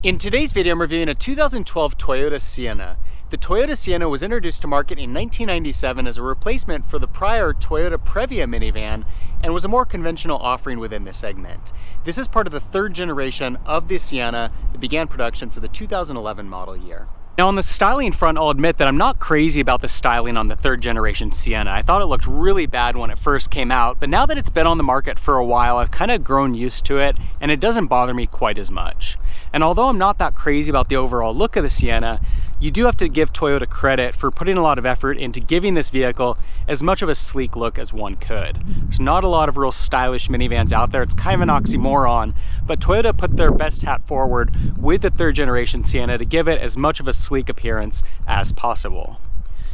In today's video, I'm reviewing a 2012 Toyota Sienna. The Toyota Sienna was introduced to market in 1997 as a replacement for the prior Toyota Previa minivan and was a more conventional offering within this segment. This is part of the third generation of the Sienna that began production for the 2011 model year. Now on the styling front, I'll admit that I'm not crazy about the styling on the third generation Sienna. I thought it looked really bad when it first came out, but now that it's been on the market for a while, I've kind of grown used to it and it doesn't bother me quite as much. And although I'm not that crazy about the overall look of the Sienna, you do have to give Toyota credit for putting a lot of effort into giving this vehicle as much of a sleek look as one could. There's not a lot of real stylish minivans out there. It's kind of an oxymoron, but Toyota put their best hat forward with the third generation Sienna to give it as much of a sleek appearance as possible.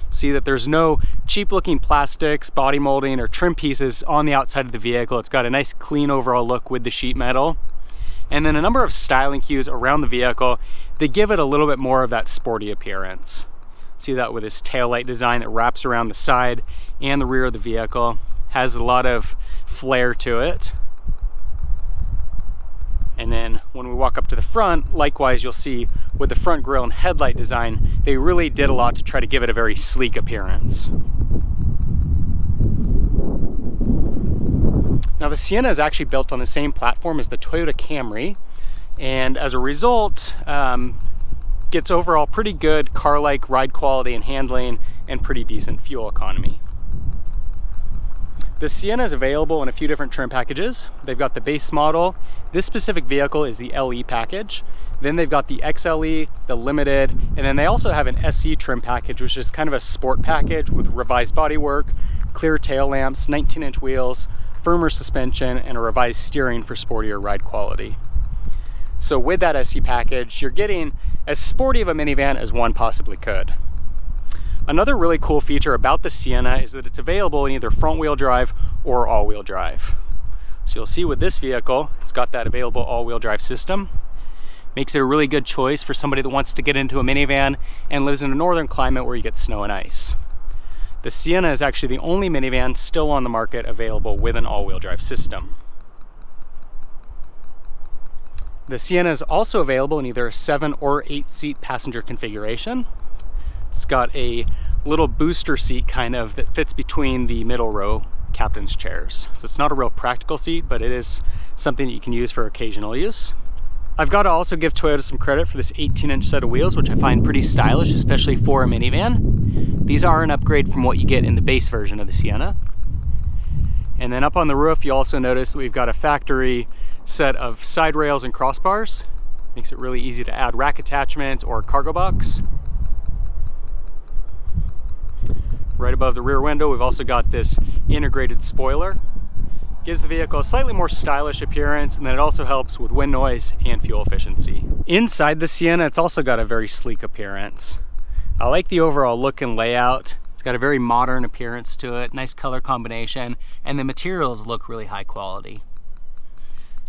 See that there's no cheap looking plastics, body molding, or trim pieces on the outside of the vehicle. It's got a nice clean overall look with the sheet metal. And then a number of styling cues around the vehicle that give it a little bit more of that sporty appearance. See that with this taillight design that wraps around the side and the rear of the vehicle. Has a lot of flair to it. And then when we walk up to the front, likewise you'll see with the front grille and headlight design, they really did a lot to try to give it a very sleek appearance. Now the Sienna is actually built on the same platform as the Toyota Camry, and as a result gets overall pretty good car-like ride quality and handling and pretty decent fuel economy. The Sienna is available in a few different trim packages. They've got the base model. This specific vehicle is the LE package. Then they've got the XLE, the Limited, and then they also have an SE trim package, which is kind of a sport package with revised bodywork, clear tail lamps, 19-inch wheels, firmer suspension, and a revised steering for sportier ride quality. So with that SE package, you're getting as sporty of a minivan as one possibly could. Another really cool feature about the Sienna is that it's available in either front-wheel drive or all-wheel drive. So you'll see with this vehicle, it's got that available all-wheel drive system. Makes it a really good choice for somebody that wants to get into a minivan and lives in a northern climate where you get snow and ice. The Sienna is actually the only minivan still on the market available with an all-wheel drive system. The Sienna is also available in either a 7 or 8 seat passenger configuration. It's got a little booster seat kind of that fits between the middle row captain's chairs. So it's not a real practical seat, but it is something that you can use for occasional use. I've got to also give Toyota some credit for this 18-inch set of wheels, which I find pretty stylish, especially for a minivan. These are an upgrade from what you get in the base version of the Sienna. And then up on the roof, you also notice that we've got a factory set of side rails and crossbars. Makes it really easy to add rack attachments or cargo box. Right above the rear window, we've also got this integrated spoiler. Gives the vehicle a slightly more stylish appearance, and then it also helps with wind noise and fuel efficiency. Inside the Sienna, it's also got a very sleek appearance. I like the overall look and layout. It's got a very modern appearance to it, nice color combination, and the materials look really high quality.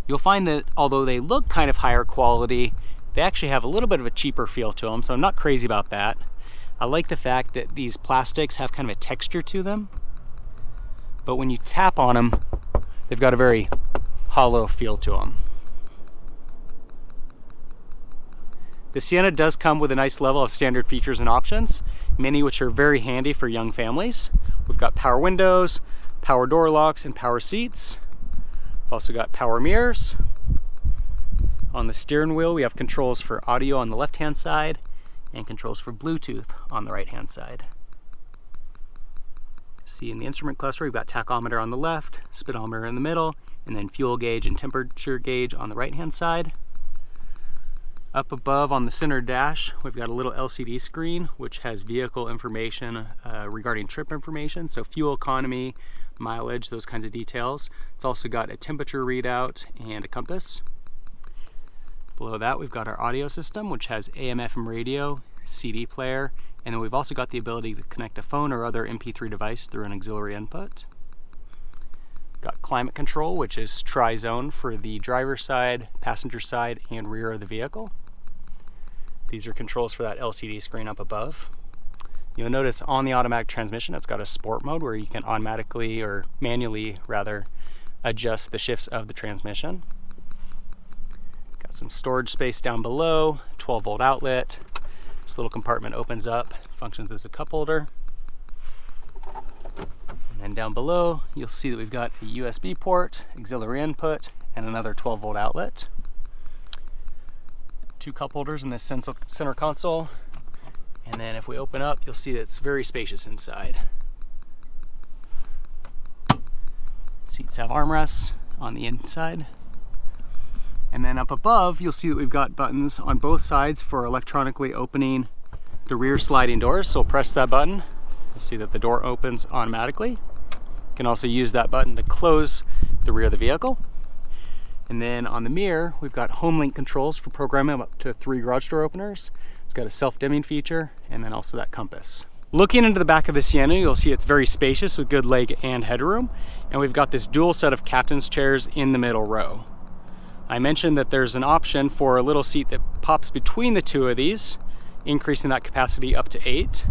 You'll find that although they look kind of higher quality, they actually have a little bit of a cheaper feel to them, so I'm not crazy about that. I like the fact that these plastics have kind of a texture to them, but when you tap on them, they've got a very hollow feel to them. The Sienna does come with a nice level of standard features and options, many which are very handy for young families. We've got power windows, power door locks, and power seats. We've also got power mirrors. On the steering wheel, we have controls for audio on the left-hand side and controls for Bluetooth on the right-hand side. See in the instrument cluster, we've got tachometer on the left, speedometer in the middle, and then fuel gauge and temperature gauge on the right-hand side. Up above on the center dash, we've got a little LCD screen which has vehicle information regarding trip information, so fuel economy, mileage, those kinds of details. It's also got a temperature readout and a compass. Below that, we've got our audio system, which has AM/FM radio, CD player, and then we've also got the ability to connect a phone or other MP3 device through an auxiliary input. Got climate control, which is tri-zone for the driver's side, passenger side, and rear of the vehicle. These are controls for that LCD screen up above. You'll notice on the automatic transmission, it's got a sport mode where you can automatically, or manually rather, adjust the shifts of the transmission. Some storage space down below, 12-volt outlet. This little compartment opens up, functions as a cup holder. And then down below, you'll see that we've got a USB port, auxiliary input, and another 12-volt outlet. 2 cup holders in this center console. And then if we open up, you'll see that it's very spacious inside. Seats have armrests on the inside. And then up above, you'll see that we've got buttons on both sides for electronically opening the rear sliding doors. So press that button, you'll see that the door opens automatically. You can also use that button to close the rear of the vehicle. And then on the mirror, we've got home link controls for programming up to 3 garage door openers. It's got a self-dimming feature, and then also that compass. Looking into the back of the Sienna, you'll see it's very spacious with good leg and headroom. And we've got this dual set of captain's chairs in the middle row. I mentioned that there's an option for a little seat that pops between the 2 of these, increasing that capacity up to 8.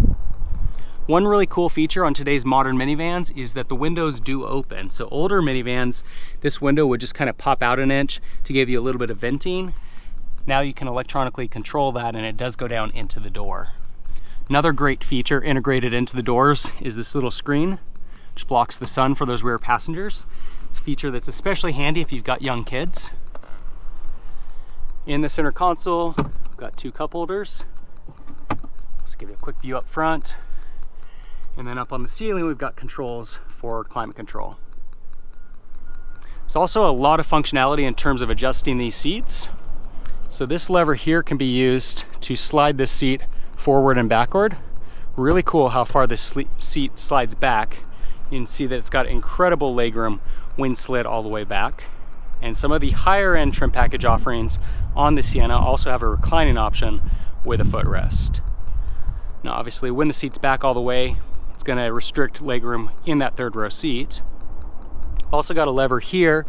One really cool feature on today's modern minivans is that the windows do open. So older minivans, this window would just kind of pop out an inch to give you a little bit of venting. Now you can electronically control that, and it does go down into the door. Another great feature integrated into the doors is this little screen, which blocks the sun for those rear passengers. It's a feature that's especially handy if you've got young kids. In the center console, we've got 2 cup holders. Let's give you a quick view up front. And then up on the ceiling, we've got controls for climate control. There's also a lot of functionality in terms of adjusting these seats. So this lever here can be used to slide this seat forward and backward. Really cool how far this seat slides back. You can see that it's got incredible legroom when slid all the way back. And some of the higher end trim package offerings on the Sienna also have a reclining option with a footrest. Now obviously when the seat's back all the way, it's going to restrict legroom in that 3rd row seat. Also got a lever here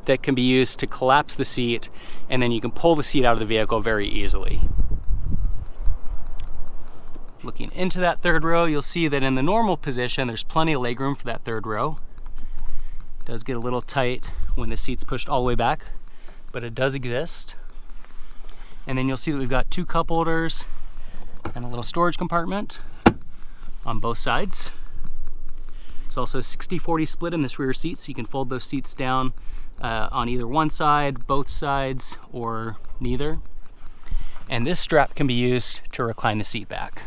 that can be used to collapse the seat, and then you can pull the seat out of the vehicle very easily. Looking into that 3rd row, you'll see that in the normal position, there's plenty of legroom for that 3rd row. It does get a little tight when the seat's pushed all the way back, but it does exist. And then you'll see that we've got 2 cup holders and a little storage compartment on both sides. There's also a 60-40 split in this rear seat, so you can fold those seats down on either one side, both sides, or neither. And this strap can be used to recline the seat back.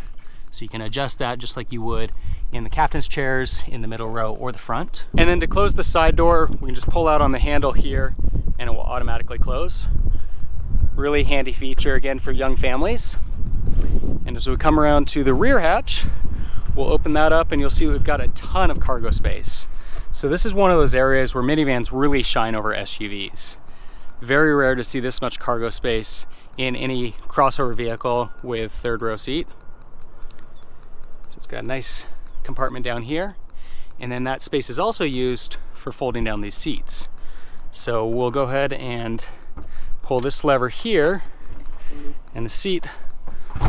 So you can adjust that just like you would in the captain's chairs in the middle row or the front. And then to close the side door, we can just pull out on the handle here and it will automatically close. Really handy feature again for young families. And as we come around to the rear hatch, we'll open that up and you'll see we've got a ton of cargo space. So this is one of those areas where minivans really shine over SUVs. Very rare to see this much cargo space in any crossover vehicle with 3rd row seat. So it's got a nice compartment down here. And then that space is also used for folding down these seats. So we'll go ahead and pull this lever here and the seat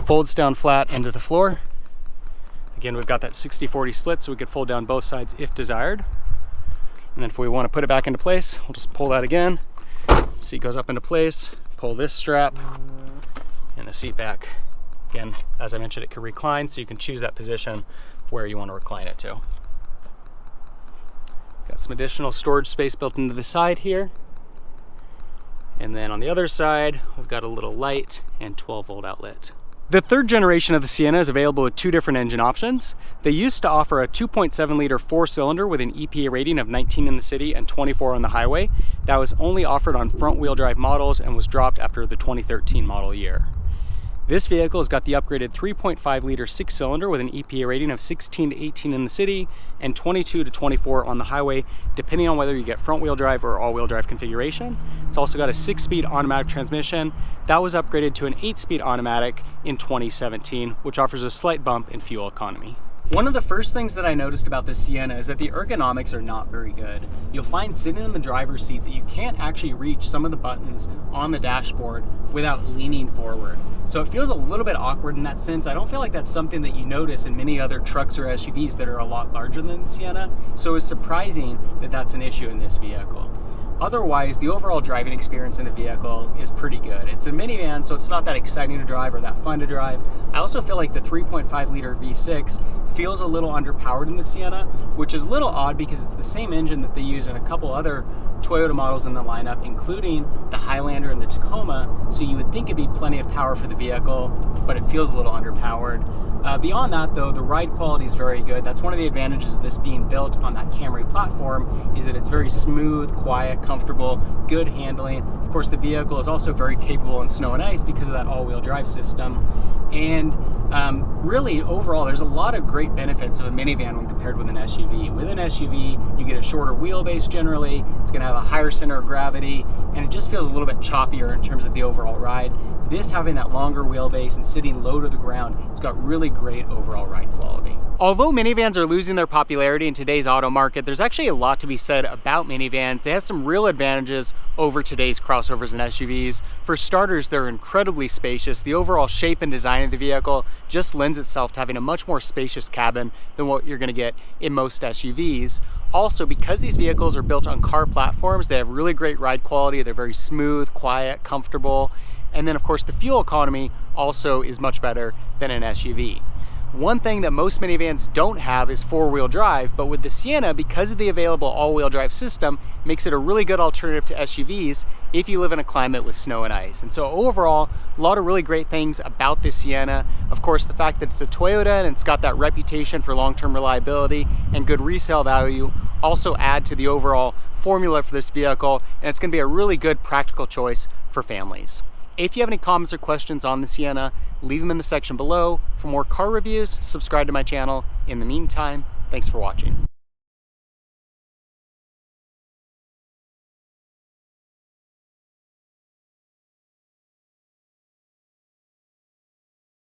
folds down flat into the floor. Again, we've got that 60-40 split, so we could fold down both sides if desired. And then if we want to put it back into place, we'll just pull that again. Seat goes up into place, pull this strap, and the seat back. Again, as I mentioned, it can recline, so you can choose that position where you want to recline it to. Got some additional storage space built into the side here. And then on the other side, we've got a little light and 12-volt outlet. The 3rd generation of the Sienna is available with 2 different engine options. They used to offer a 2.7 liter 4-cylinder with an EPA rating of 19 in the city and 24 on the highway. That was only offered on front-wheel drive models and was dropped after the 2013 model year. This vehicle has got the upgraded 3.5 liter 6-cylinder with an EPA rating of 16 to 18 in the city and 22 to 24 on the highway, depending on whether you get front-wheel drive or all-wheel drive configuration. It's also got a 6-speed automatic transmission. That was upgraded to an 8-speed automatic in 2017, which offers a slight bump in fuel economy. One of the first things that I noticed about this Sienna is that the ergonomics are not very good. You'll find sitting in the driver's seat that you can't actually reach some of the buttons on the dashboard without leaning forward. So it feels a little bit awkward in that sense. I don't feel like that's something that you notice in many other trucks or SUVs that are a lot larger than the Sienna. So it's surprising that that's an issue in this vehicle. Otherwise, the overall driving experience in the vehicle is pretty good. It's a minivan, so it's not that exciting to drive or that fun to drive. I also feel like the 3.5 liter V6 feels a little underpowered in the Sienna, which is a little odd because it's the same engine that they use in a couple other Toyota models in the lineup, including the Highlander and the Tacoma, so you would think it'd be plenty of power for the vehicle, but it feels a little underpowered. Beyond that though, the ride quality is very good. That's one of the advantages of this being built on that Camry platform, is that it's very smooth, quiet, comfortable, good handling. Of course, the vehicle is also very capable in snow and ice because of that all-wheel drive system. And really, overall, there's a lot of great benefits of a minivan when compared with an SUV. With an SUV, you get a shorter wheelbase generally, it's gonna have a higher center of gravity, and it just feels a little bit choppier in terms of the overall ride. This, having that longer wheelbase and sitting low to the ground, it's got really great overall ride quality. Although minivans are losing their popularity in today's auto market, there's actually a lot to be said about minivans. They have some real advantages over today's crossovers and SUVs. For starters, they're incredibly spacious. The overall shape and design of the vehicle just lends itself to having a much more spacious cabin than what you're gonna get in most SUVs. Also, because these vehicles are built on car platforms, they have really great ride quality. They're very smooth, quiet, comfortable. And then of course the fuel economy also is much better than an SUV. One thing that most minivans don't have is four-wheel drive, but with the Sienna, because of the available all-wheel drive system, makes it a really good alternative to SUVs if you live in a climate with snow and ice. And so overall, a lot of really great things about the Sienna. Of course, the fact that it's a Toyota and it's got that reputation for long-term reliability and good resale value also add to the overall formula for this vehicle, and it's gonna be a really good practical choice for families. If you have any comments or questions on the Sienna, leave them in the section below. For more car reviews, subscribe to my channel. In the meantime, thanks for watching.